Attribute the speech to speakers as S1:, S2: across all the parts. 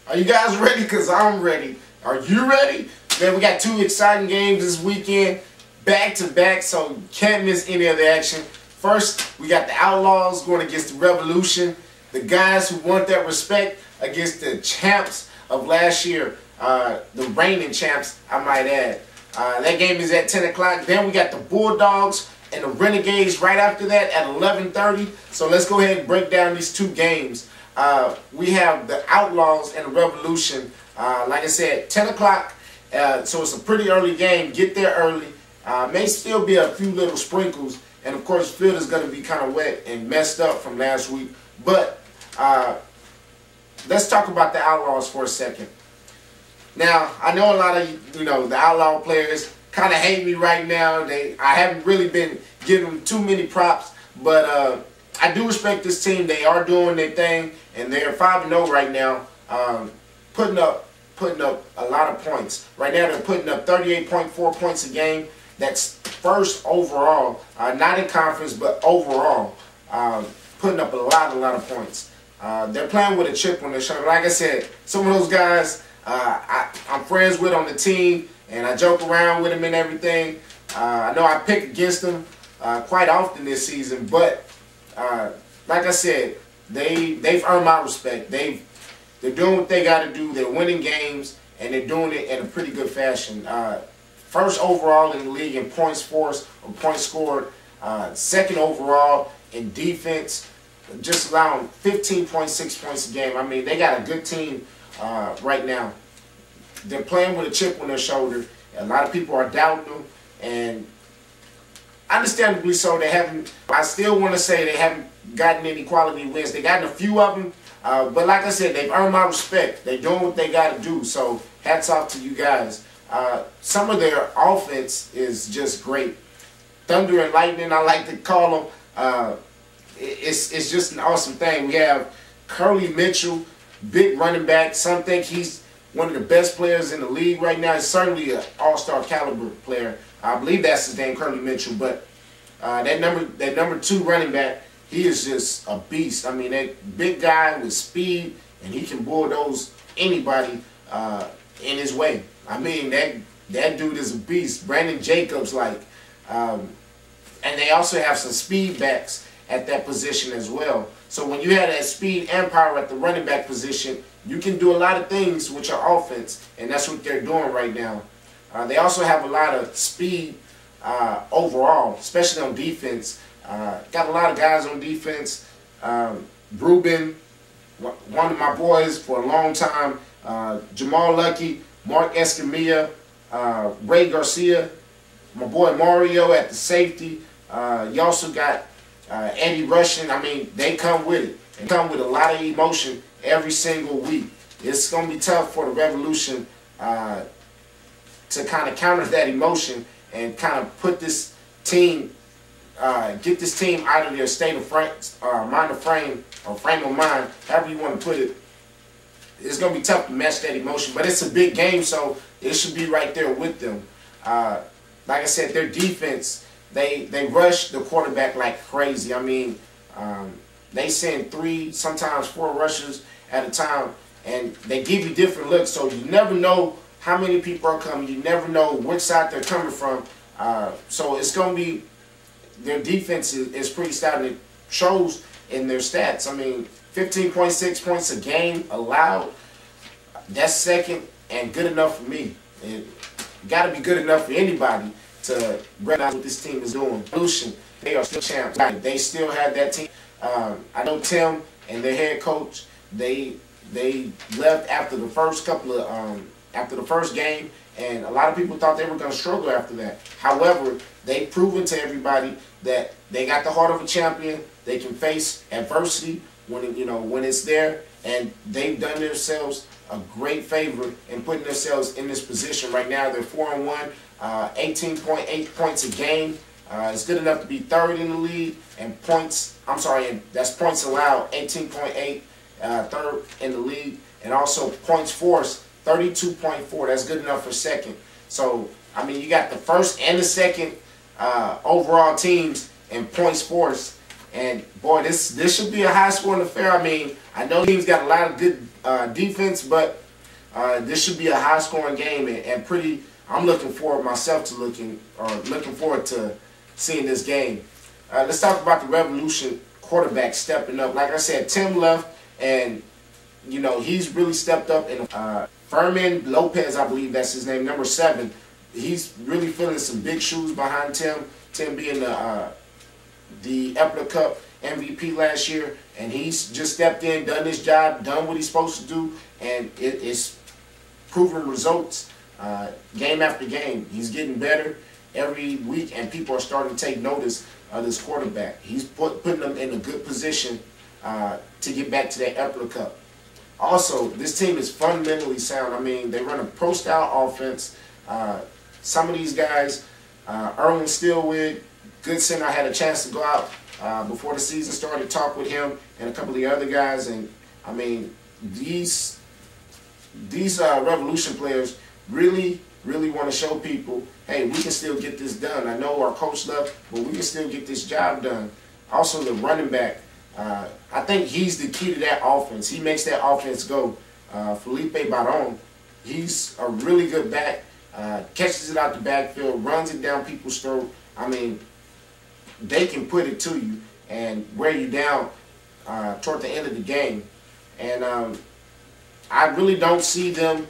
S1: Are you guys ready? Because I'm ready. Are you ready? Man, we got two exciting games this weekend, back-to-back, so you can't miss any of the action. First, we got the Outlaws going against the Revolution, the guys who want that respect against the champs of last year, the reigning champs, I might add. That game is at 10 o'clock. Then we got the Bulldogs and the Renegades right after that at 11:30. So let's go ahead and break down these two games. We have the Outlaws and the Revolution. Like I said, 10 o'clock. So it's a pretty early game. Get there early. May still be a few little sprinkles. And, of course, the field is going to be kind of wet and messed up from last week. But let's talk about the Outlaws for a second. Now, I know a lot of, the Outlaw players kind of hate me right now. I haven't really been giving them too many props. But I do respect this team. They are doing their thing. And they're 5-0 right now, putting up a lot of points. Right now they're putting up 38.4 points a game. That's first overall, not in conference, but overall, putting up a lot of points. They're playing with a chip on their shoulder. Like I said, some of those guys I'm friends with on the team, and I joke around with them and everything. I know I pick against them quite often this season, but like I said, they've earned my respect. They're doing what they got to do. They're winning games, and they're doing it in a pretty good fashion. First overall in the league in points forced or points scored. Second overall in defense, just allowing 15.6 points a game. I mean, they got a good team right now. They're playing with a chip on their shoulder. A lot of people are doubting them, and understandably so. I still want to say they haven't gotten any quality wins. They've gotten a few of them. But like I said, they've earned my respect. They're doing what they got to do. So hats off to you guys. Some of their offense is just great. Thunder and lightning, I like to call them. It's just an awesome thing. We have Curly Mitchell, big running back. Some think he's one of the best players in the league right now. He's certainly an all-star caliber player. I believe that's his name, Curly Mitchell. But that number 2 running back, he is just a beast. I mean, that big guy with speed, and he can bulldoze anybody in his way. I mean, that dude is a beast. Brandon Jacobs, and they also have some speed backs at that position as well. So when you have that speed and power at the running back position, you can do a lot of things with your offense, and that's what they're doing right now. They also have a lot of speed overall, especially on defense. Got a lot of guys on defense. Ruben, one of my boys for a long time. Jamal Lucky, Mark Escamilla, Ray Garcia, my boy Mario at the safety. You also got Eddie Russian. I mean, they come with it. They come with a lot of emotion every single week. It's going to be tough for the Revolution to kind of counter that emotion and kind of put this team, get this team out of their state of frame of mind, however you want to put it. It's going to be tough to match that emotion, but it's a big game, so it should be right there with them. Like I said, their defense, they rush the quarterback like crazy. I mean, they send 3, sometimes 4 rushers at a time, and they give you different looks, so you never know how many people are coming. You never know which side they're coming from. So it's going to be, their defense is pretty stout, and it shows in their stats. I mean, 15.6 points a game allowed. That's second and good enough for me. It got to be good enough for anybody to recognize what this team is doing. Revolution, they are still champs. They still have that team. I know Tim and their head coach, they left after the first couple of after the first game, and a lot of people thought they were going to struggle after that. However, they've proven to everybody that they got the heart of a champion. They can face adversity when it's there, and they've done themselves a great favor in putting themselves in this position right now. They're 4-1, 18.8 points a game. It's good enough to be 3rd in the league, and that's points allowed, 18.8, 3rd in the league, and also points forced, 32.4. That's good enough for 2nd. So, I mean, you got the 1st and the 2nd overall teams in points forced. And boy, this should be a high-scoring affair. I mean, I know the team's got a lot of good defense, but this should be a high-scoring game and pretty. I'm looking forward myself to looking forward to seeing this game. Let's talk about the Revolution quarterback stepping up. Like I said, Tim left, and you know he's really stepped up. And Furman Lopez, I believe that's his name, number 7. He's really filling some big shoes behind Tim. Tim being the Epler Cup MVP last year, and he's just stepped in, done his job, done what he's supposed to do, and it's proven results game after game. He's getting better every week, and people are starting to take notice of this quarterback. He's putting them in a good position to get back to that Epler Cup. Also, this team is fundamentally sound. I mean, they run a pro-style offense. Some of these guys, Erwin Stillwig, good center. I had a chance to go out before the season started, talk with him and a couple of the other guys, and I mean, these Revolution players really want to show people, hey, we can still get this done. I know our coach left, but we can still get this job done. Also, the running back, I think he's the key to that offense. He makes that offense go. Felipe Baron, he's a really good back. Catches it out the backfield, runs it down people's throat. I mean, they can put it to you and wear you down toward the end of the game. And I really don't see them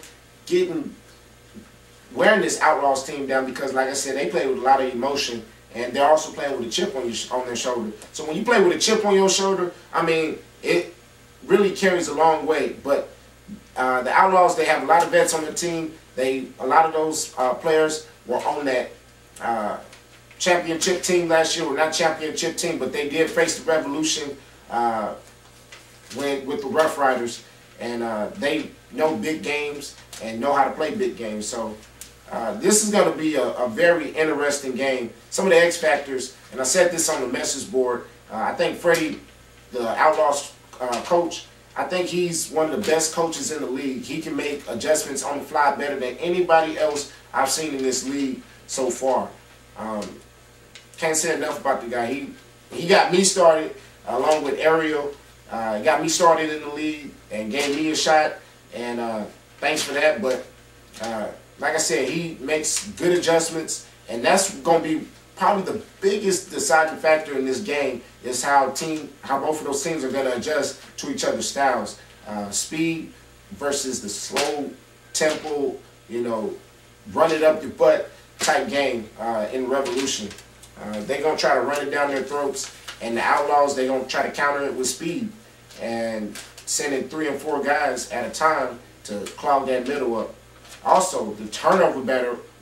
S1: wearing this Outlaws team down because, like I said, they play with a lot of emotion, and they're also playing with a chip on their shoulder. So when you play with a chip on your shoulder, I mean, it really carries a long way. But the Outlaws, they have a lot of vets on their team. A lot of those players were on that championship team last year. Well, not championship team, but they did face the Revolution with the Rough Riders, and they know big games and know how to play big games. So this is going to be a very interesting game. Some of the X factors, and I said this on the message board. I think Freddie, the Outlaws coach, I think he's one of the best coaches in the league. He can make adjustments on the fly better than anybody else I've seen in this league so far. Can't say enough about the guy. He got me started along with Ariel. Got me started in the league and gave me a shot. And thanks for that. But like I said, he makes good adjustments, and that's going to be probably the biggest deciding factor in this game is how both of those teams are going to adjust to each other's styles. Speed versus the slow tempo, you know, run it up your butt type game in Revolution. They're going to try to run it down their throats, and the Outlaws, they're going to try to counter it with speed and sending 3 and 4 guys at a time to clog that middle up. Also, the turnover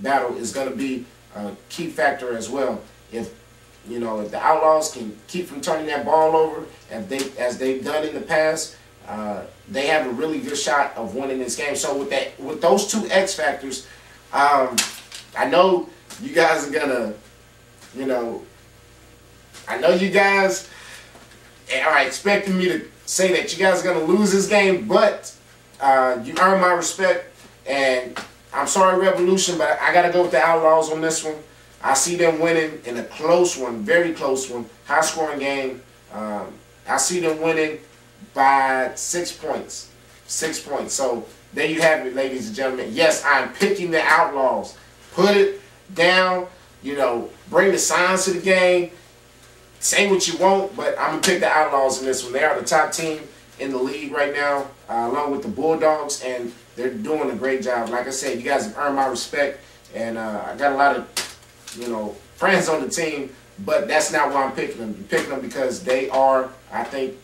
S1: battle is going to be a key factor as well. If the Outlaws can keep from turning that ball over, as they've done in the past, they have a really good shot of winning this game. So with those 2 X factors, I know you guys are gonna, I know you guys are expecting me to say that you guys are gonna lose this game, but you earn my respect. And I'm sorry, Revolution, but I got to go with the Outlaws on this one. I see them winning in a close one, very close one, high-scoring game. I see them winning by 6 points. 6 points. So there you have it, ladies and gentlemen. Yes, I'm picking the Outlaws. Put it down, bring the signs to the game. Say what you want, but I'm going to pick the Outlaws in this one. They are the top team in the league right now, along with the Bulldogs, and they're doing a great job. Like I said, you guys have earned my respect, and I got a lot of, friends on the team, but that's not why I'm picking them. I'm picking them because they are, I think,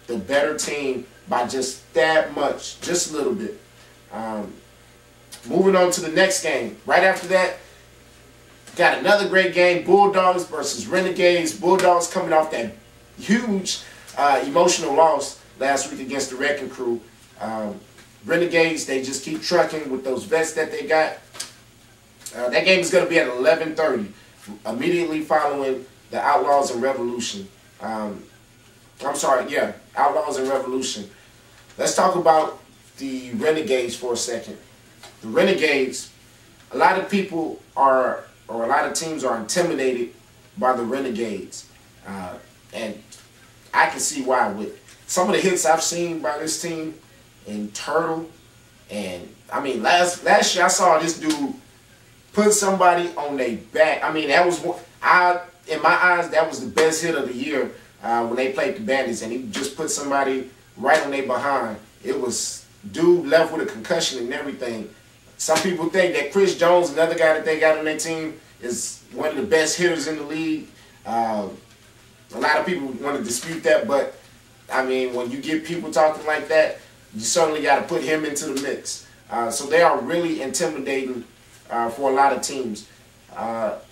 S1: the better team by just that much, just a little bit. Moving on to the next game. Right after that, got another great game, Bulldogs versus Renegades. Bulldogs coming off that huge emotional loss last week against the Wrecking Crew. Renegades, they just keep trucking with those vets that they got. That game is going to be at 11:30, immediately following the Outlaws and Revolution. I'm sorry, yeah, Outlaws and Revolution. Let's talk about the Renegades for a second. The Renegades, a lot of people are, or a lot of teams are intimidated by the Renegades. And I can see why. With some of the hits I've seen by this team and Turtle. And I mean, last year I saw this dude put somebody on their back. I mean, that was in my eyes, that was the best hit of the year when they played the Bandits, and he just put somebody right on their behind. It was dude left with a concussion and everything. Some people think that Chris Jones, another guy that they got on their team, is one of the best hitters in the league. A lot of people want to dispute that, but I mean, when you get people talking like that, you certainly got to put him into the mix. So they are really intimidating for a lot of teams.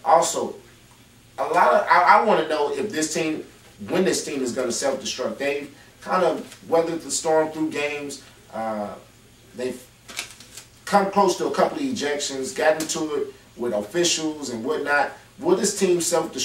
S1: Also, I want to know if this team, when this team is going to self-destruct. They've kind of weathered the storm through games. They've come close to a couple of ejections, gotten to it with officials and whatnot. Will this team self-destruct?